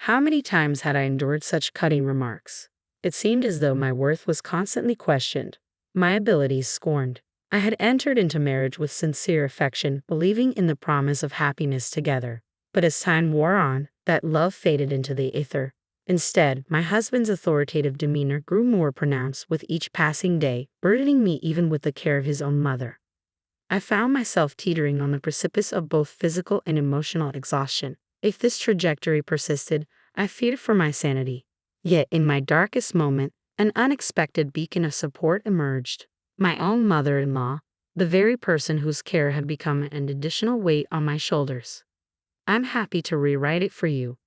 How many times had I endured such cutting remarks? It seemed as though my worth was constantly questioned, my abilities scorned. I had entered into marriage with sincere affection, believing in the promise of happiness together. But as time wore on, that love faded into the ether. Instead, my husband's authoritative demeanor grew more pronounced with each passing day, burdening me even with the care of his own mother. I found myself teetering on the precipice of both physical and emotional exhaustion. If this trajectory persisted, I feared for my sanity. Yet in my darkest moment, an unexpected beacon of support emerged. My own mother-in-law, the very person whose care had become an additional weight on my shoulders. I'm happy to rewrite it for you.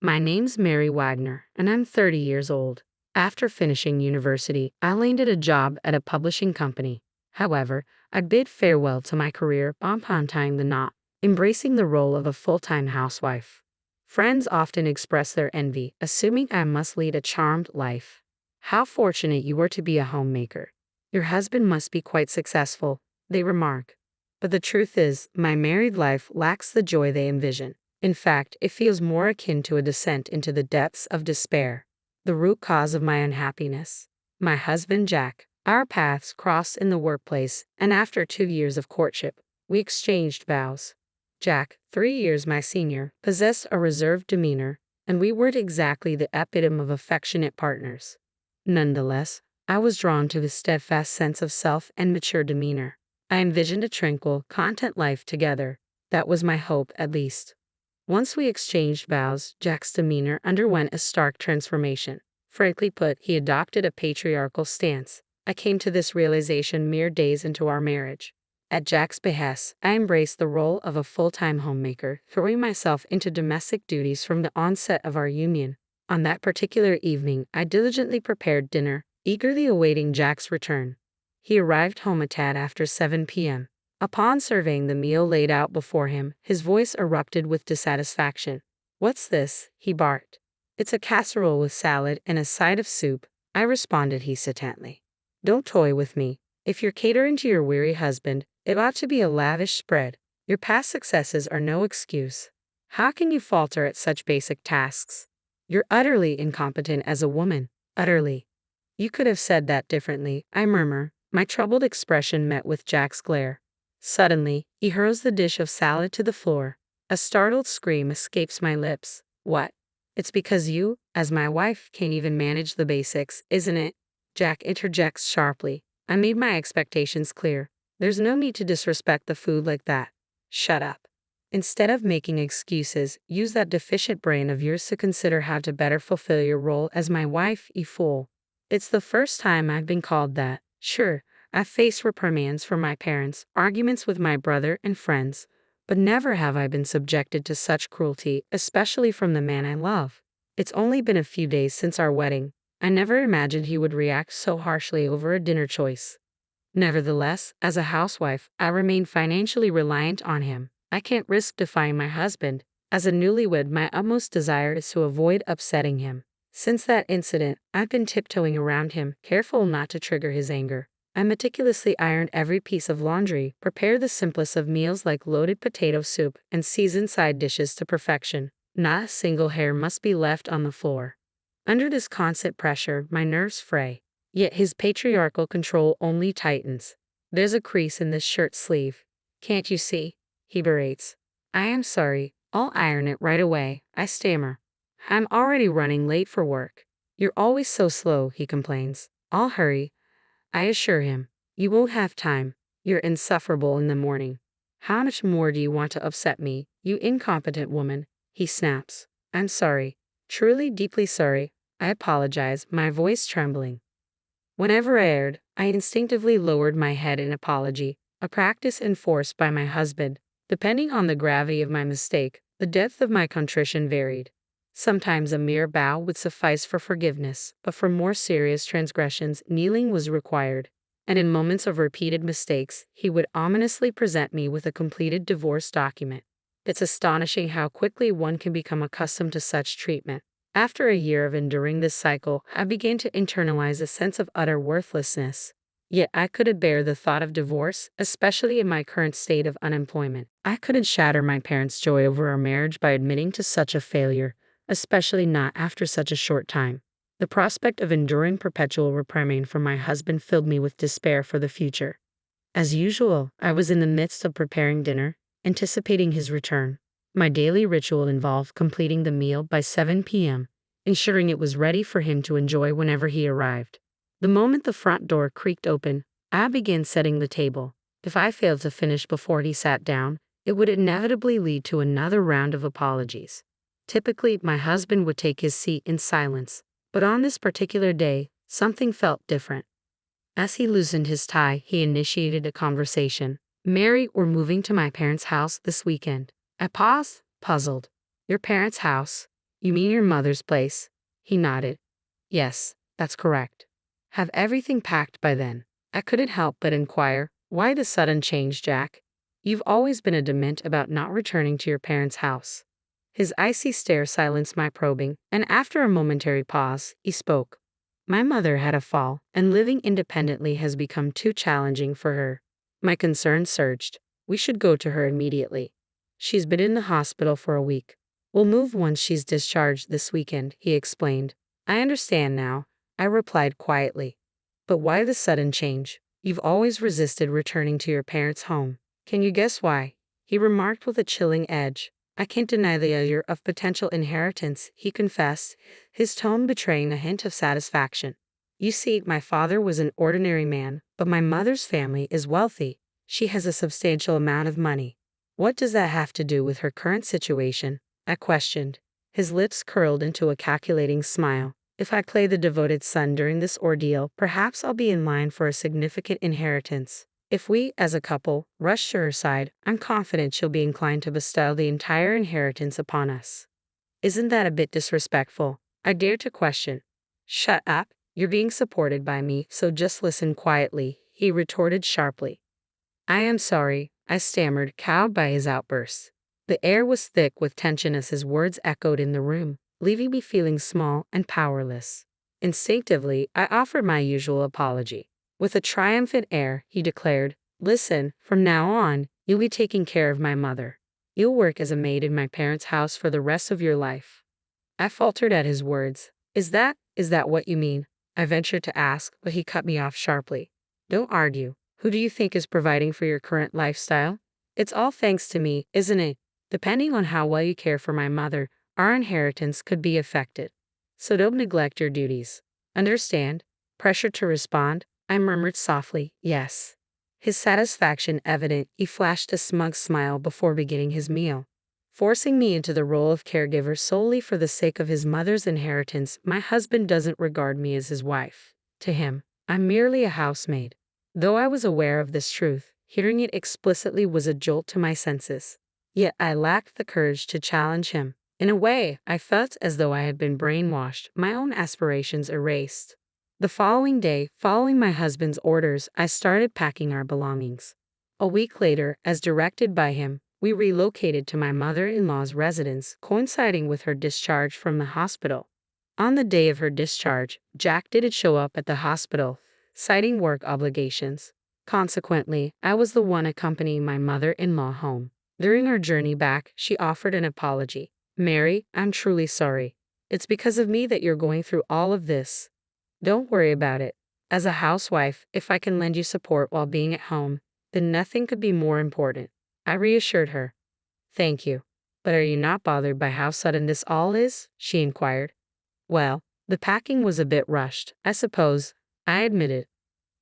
My name's Mary Wagner, and I'm 30 years old. After finishing university, I landed a job at a publishing company. However, I bid farewell to my career upon tying the knot, embracing the role of a full-time housewife. Friends often express their envy, assuming I must lead a charmed life. How fortunate you are to be a homemaker. Your husband must be quite successful, they remark. But the truth is, my married life lacks the joy they envision. In fact, it feels more akin to a descent into the depths of despair. The root cause of my unhappiness. My husband Jack. Our paths crossed in the workplace, and after 2 years of courtship, we exchanged vows. Jack, 3 years my senior, possessed a reserved demeanor, and we weren't exactly the epitome of affectionate partners. Nonetheless, I was drawn to his steadfast sense of self and mature demeanor. I envisioned a tranquil, content life together. That was my hope, at least. Once we exchanged vows, Jack's demeanor underwent a stark transformation. Frankly put, he adopted a patriarchal stance. I came to this realization mere days into our marriage. At Jack's behest, I embraced the role of a full-time homemaker, throwing myself into domestic duties from the onset of our union. On that particular evening, I diligently prepared dinner, eagerly awaiting Jack's return. He arrived home a tad after 7 p.m. Upon surveying the meal laid out before him, his voice erupted with dissatisfaction. "What's this?" he barked. "It's a casserole with salad and a side of soup," I responded hesitantly. "Don't toy with me. If you're catering to your weary husband, it ought to be a lavish spread. Your past successes are no excuse. How can you falter at such basic tasks? You're utterly incompetent as a woman. Utterly." "You could have said that differently," I murmur, my troubled expression met with Jack's glare. Suddenly, he hurls the dish of salad to the floor. A startled scream escapes my lips. "What? It's because you, as my wife, can't even manage the basics, isn't it?" Jack interjects sharply. I made my expectations clear. There's no need to disrespect the food like that. Shut up. Instead of making excuses, use that deficient brain of yours to consider how to better fulfill your role as my wife, you fool. It's the first time I've been called that. Sure, I've faced reprimands from my parents, arguments with my brother and friends, but never have I been subjected to such cruelty, especially from the man I love. It's only been a few days since our wedding. I never imagined he would react so harshly over a dinner choice. Nevertheless, as a housewife, I remain financially reliant on him. I can't risk defying my husband. As a newlywed, my utmost desire is to avoid upsetting him. Since that incident, I've been tiptoeing around him, careful not to trigger his anger. I meticulously ironed every piece of laundry, prepared the simplest of meals like loaded potato soup, and seasoned side dishes to perfection. Not a single hair must be left on the floor. Under this constant pressure, my nerves fray. Yet his patriarchal control only tightens. "There's a crease in this shirt sleeve. Can't you see?" he berates. "I am sorry. I'll iron it right away," I stammer. "I'm already running late for work." "You're always so slow," he complains. "I'll hurry," I assure him. "You won't have time. You're insufferable in the morning." "How much more do you want to upset me, you incompetent woman?" he snaps. "I'm sorry. Truly deeply sorry. I apologize, my voice trembling." Whenever I erred, I instinctively lowered my head in apology, a practice enforced by my husband. Depending on the gravity of my mistake, the depth of my contrition varied. Sometimes a mere bow would suffice for forgiveness, but for more serious transgressions, kneeling was required. And in moments of repeated mistakes, he would ominously present me with a completed divorce document. It's astonishing how quickly one can become accustomed to such treatment. After a year of enduring this cycle, I began to internalize a sense of utter worthlessness. Yet I couldn't bear the thought of divorce, especially in my current state of unemployment. I couldn't shatter my parents' joy over our marriage by admitting to such a failure, especially not after such a short time. The prospect of enduring perpetual reprimand from my husband filled me with despair for the future. As usual, I was in the midst of preparing dinner, anticipating his return. My daily ritual involved completing the meal by 7 p.m., ensuring it was ready for him to enjoy whenever he arrived. The moment the front door creaked open, I began setting the table. If I failed to finish before he sat down, it would inevitably lead to another round of apologies. Typically, my husband would take his seat in silence, but on this particular day, something felt different. As he loosened his tie, he initiated a conversation. "Mary, we're moving to my parents' house this weekend." I paused, puzzled. "Your parents' house? You mean your mother's place?" He nodded. "Yes, that's correct." "Have everything packed by then?" I couldn't help but inquire, "Why the sudden change, Jack? You've always been adamant about not returning to your parents' house." His icy stare silenced my probing, and after a momentary pause, he spoke. "My mother had a fall, and living independently has become too challenging for her." My concern surged. "We should go to her immediately. She's been in the hospital for a week. We'll move once she's discharged this weekend," he explained. "I understand now," I replied quietly. "But why the sudden change? You've always resisted returning to your parents' home." "Can you guess why?" he remarked with a chilling edge. "I can't deny the allure of potential inheritance," he confessed, his tone betraying a hint of satisfaction. "You see, my father was an ordinary man, but my mother's family is wealthy. She has a substantial amount of money." "What does that have to do with her current situation?" I questioned. His lips curled into a calculating smile. "If I play the devoted son during this ordeal, perhaps I'll be in line for a significant inheritance. If we, as a couple, rush to her side, I'm confident she'll be inclined to bestow the entire inheritance upon us." "Isn't that a bit disrespectful?" I dared to question. "Shut up. You're being supported by me, so just listen quietly," he retorted sharply. "I am sorry," I stammered, cowed by his outburst. The air was thick with tension as his words echoed in the room, leaving me feeling small and powerless. Instinctively, I offered my usual apology. With a triumphant air, he declared, "Listen, from now on, you'll be taking care of my mother. You'll work as a maid in my parents' house for the rest of your life." I faltered at his words. Is that what you mean?" I ventured to ask, but he cut me off sharply. "Don't argue. Who do you think is providing for your current lifestyle? It's all thanks to me, isn't it? Depending on how well you care for my mother, our inheritance could be affected. So don't neglect your duties. Understand?" Pressured to respond, I murmured softly, "Yes." His satisfaction evident, he flashed a smug smile before beginning his meal. Forcing me into the role of caregiver solely for the sake of his mother's inheritance, my husband doesn't regard me as his wife. To him, I'm merely a housemaid. Though I was aware of this truth, hearing it explicitly was a jolt to my senses. Yet I lacked the courage to challenge him. In a way, I felt as though I had been brainwashed, my own aspirations erased. The following day, following my husband's orders, I started packing our belongings. A week later, as directed by him, we relocated to my mother-in-law's residence, coinciding with her discharge from the hospital. On the day of her discharge, Jack didn't show up at the hospital, citing work obligations. Consequently, I was the one accompanying my mother-in-law home. During our journey back, she offered an apology. "Mary, I'm truly sorry. It's because of me that you're going through all of this. Don't worry about it. As a housewife, if I can lend you support while being at home, then nothing could be more important." I reassured her. "Thank you. But are you not bothered by how sudden this all is?" she inquired. "Well, the packing was a bit rushed, I suppose," I admitted.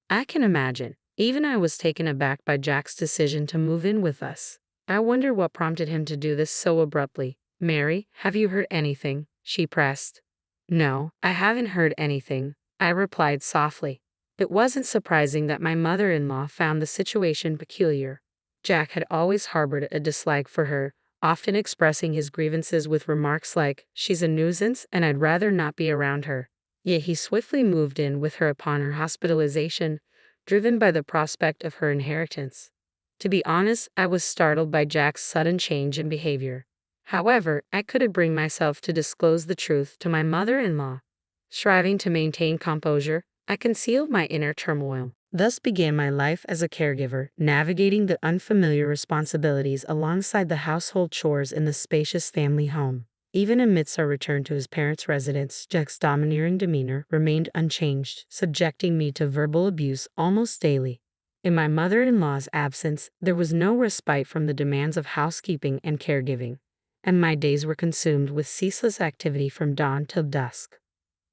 "I can imagine. Even I was taken aback by Jack's decision to move in with us. I wonder what prompted him to do this so abruptly." "Mary, have you heard anything?" she pressed. "No, I haven't heard anything," I replied softly. It wasn't surprising that my mother-in-law found the situation peculiar. Jack had always harbored a dislike for her, often expressing his grievances with remarks like, "She's a nuisance and I'd rather not be around her." Yet he swiftly moved in with her upon her hospitalization, driven by the prospect of her inheritance. To be honest, I was startled by Jack's sudden change in behavior. However, I couldn't bring myself to disclose the truth to my mother-in-law. Striving to maintain composure, I concealed my inner turmoil. Thus began my life as a caregiver, navigating the unfamiliar responsibilities alongside the household chores in the spacious family home. Even amidst our return to his parents' residence, Jack's domineering demeanor remained unchanged, subjecting me to verbal abuse almost daily. In my mother-in-law's absence, there was no respite from the demands of housekeeping and caregiving, and my days were consumed with ceaseless activity from dawn till dusk.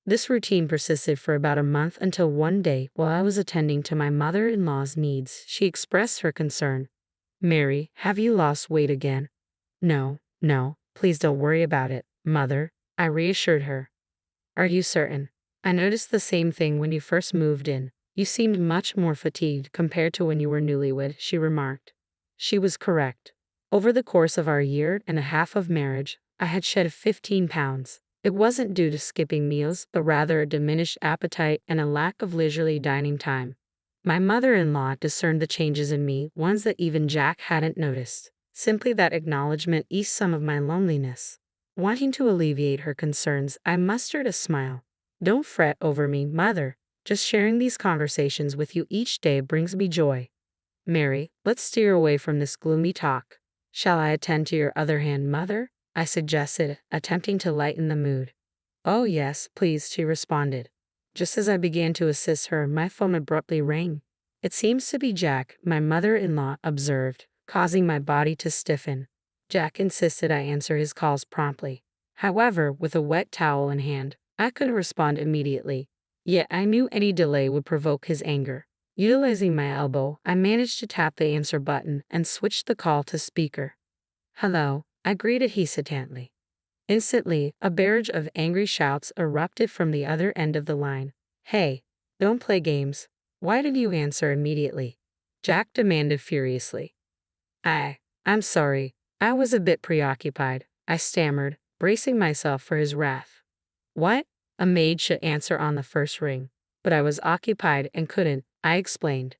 This routine persisted for about a month until one day, while I was attending to my mother-in-law's needs, she expressed her concern. "Mary, have you lost weight again?" "No, no, please don't worry about it, Mother," I reassured her. "Are you certain? I noticed the same thing when you first moved in. You seemed much more fatigued compared to when you were newlywed," she remarked. She was correct. Over the course of our year and a half of marriage, I had shed 15 pounds. It wasn't due to skipping meals, but rather a diminished appetite and a lack of leisurely dining time. My mother-in-law discerned the changes in me, ones that even Jack hadn't noticed. Simply that acknowledgement eased some of my loneliness. Wanting to alleviate her concerns, I mustered a smile. "Don't fret over me, Mother. Just sharing these conversations with you each day brings me joy. Mary, let's steer away from this gloomy talk. Shall I attend to your other hand, Mother?" I suggested, attempting to lighten the mood. "Oh yes, please," she responded. Just as I began to assist her, my phone abruptly rang. "It seems to be Jack," my mother-in-law observed, causing my body to stiffen. Jack insisted I answer his calls promptly. However, with a wet towel in hand, I couldn't respond immediately. Yet I knew any delay would provoke his anger. Utilizing my elbow, I managed to tap the answer button and switched the call to speaker. "Hello," I greeted hesitantly. Instantly, a barrage of angry shouts erupted from the other end of the line. "Hey, don't play games. Why did you answer immediately?" Jack demanded furiously. I'm sorry. I was a bit preoccupied," I stammered, bracing myself for his wrath. "What? A maid should answer on the first ring. But I was occupied and couldn't," I explained.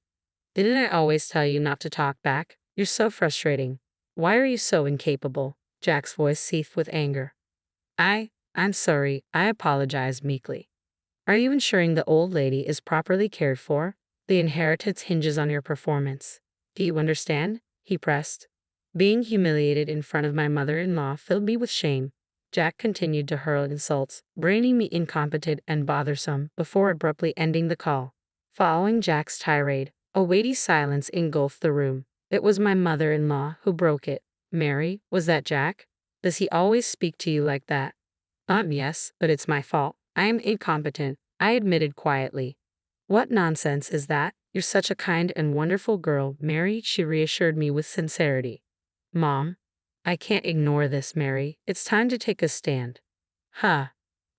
"Didn't I always tell you not to talk back? You're so frustrating. Why are you so incapable?" Jack's voice seethed with anger. I'm sorry," I apologized meekly. "Are you ensuring the old lady is properly cared for? The inheritance hinges on your performance. Do you understand?" he pressed. Being humiliated in front of my mother-in-law filled me with shame. Jack continued to hurl insults, branding me incompetent and bothersome before abruptly ending the call. Following Jack's tirade, a weighty silence engulfed the room. It was my mother-in-law who broke it. "Mary, was that Jack? Does he always speak to you like that?" Yes, but it's my fault. I am incompetent," I admitted quietly. "What nonsense is that? You're such a kind and wonderful girl, Mary," she reassured me with sincerity. "Mom, I can't ignore this, Mary. It's time to take a stand." "Huh."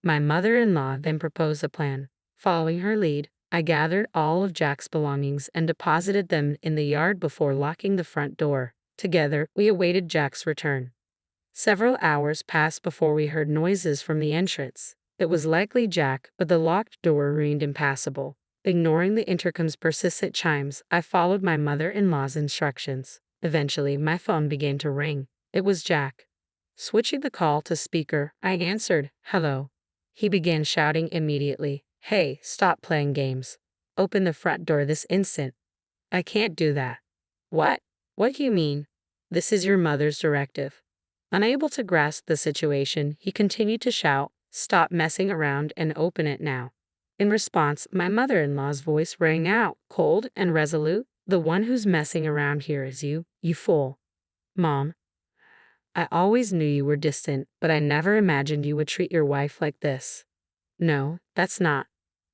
My mother-in-law then proposed a plan. Following her lead, I gathered all of Jack's belongings and deposited them in the yard before locking the front door. Together, we awaited Jack's return. Several hours passed before we heard noises from the entrance. It was likely Jack, but the locked door remained impassable. Ignoring the intercom's persistent chimes, I followed my mother-in-law's instructions. Eventually, my phone began to ring. It was Jack. Switching the call to speaker, I answered, "Hello." He began shouting immediately, "Hey, stop playing games. Open the front door this instant." "I can't do that." "What? What do you mean?" "This is your mother's directive." Unable to grasp the situation, he continued to shout, "Stop messing around and open it now." In response, my mother-in-law's voice rang out, cold and resolute. "The one who's messing around here is you, you fool." "Mom, I always knew you were distant, but I never imagined you would treat your wife like this." "No, that's not.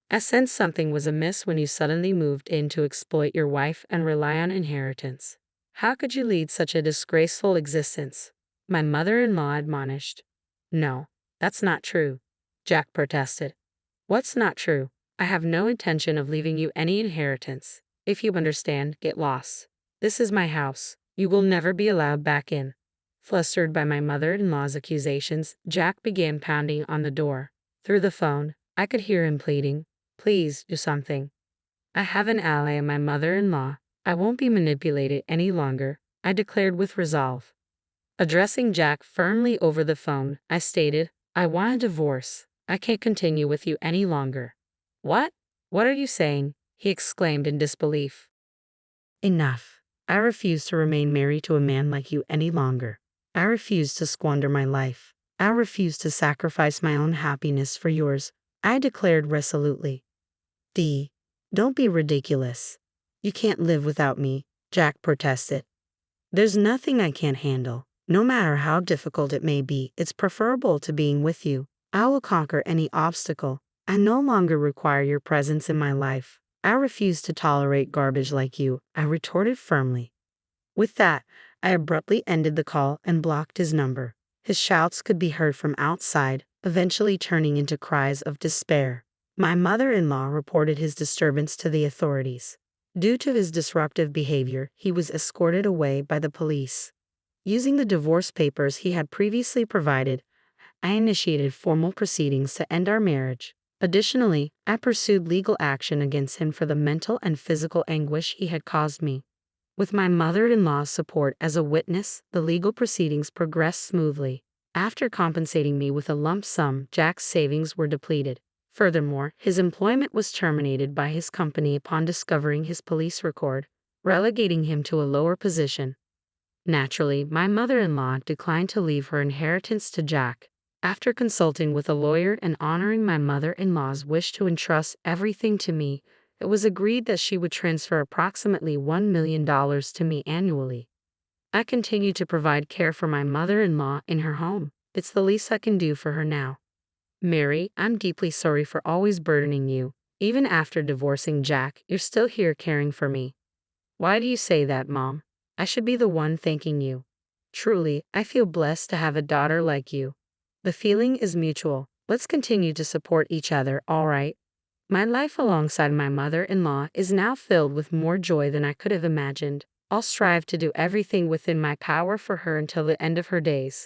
I sensed something was amiss when you suddenly moved in to exploit your wife and rely on inheritance. How could you lead such a disgraceful existence?" my mother-in-law admonished. "No, that's not true," Jack protested. "What's not true? I have no intention of leaving you any inheritance. If you understand, get lost. This is my house. You will never be allowed back in." Flustered by my mother-in-law's accusations, Jack began pounding on the door. Through the phone, I could hear him pleading, "Please do something. I have an ally in my mother-in-law. I won't be manipulated any longer," I declared with resolve. Addressing Jack firmly over the phone, I stated, "I want a divorce. I can't continue with you any longer." "What? What are you saying?" he exclaimed in disbelief. "Enough. I refuse to remain married to a man like you any longer. I refuse to squander my life. I refuse to sacrifice my own happiness for yours, I declared resolutely. Dee, don't be ridiculous. You can't live without me, Jack protested. There's nothing I can't handle. No matter how difficult it may be, it's preferable to being with you. I will conquer any obstacle. I no longer require your presence in my life. I refuse to tolerate garbage like you, I retorted firmly. With that, I abruptly ended the call and blocked his number. His shouts could be heard from outside, eventually turning into cries of despair. My mother-in-law reported his disturbance to the authorities. Due to his disruptive behavior, he was escorted away by the police. Using the divorce papers he had previously provided, I initiated formal proceedings to end our marriage. Additionally, I pursued legal action against him for the mental and physical anguish he had caused me. With my mother-in-law's support as a witness, the legal proceedings progressed smoothly. After compensating me with a lump sum, Jack's savings were depleted. Furthermore, his employment was terminated by his company upon discovering his police record, relegating him to a lower position. Naturally, my mother-in-law declined to leave her inheritance to Jack. After consulting with a lawyer and honoring my mother-in-law's wish to entrust everything to me, it was agreed that she would transfer approximately $1 million to me annually. I continue to provide care for my mother-in-law in her home. It's the least I can do for her now. Mary, I'm deeply sorry for always burdening you. Even after divorcing Jack, you're still here caring for me. Why do you say that, Mom? I should be the one thanking you. Truly, I feel blessed to have a daughter like you. The feeling is mutual. Let's continue to support each other, all right? My life alongside my mother-in-law is now filled with more joy than I could have imagined. I'll strive to do everything within my power for her until the end of her days.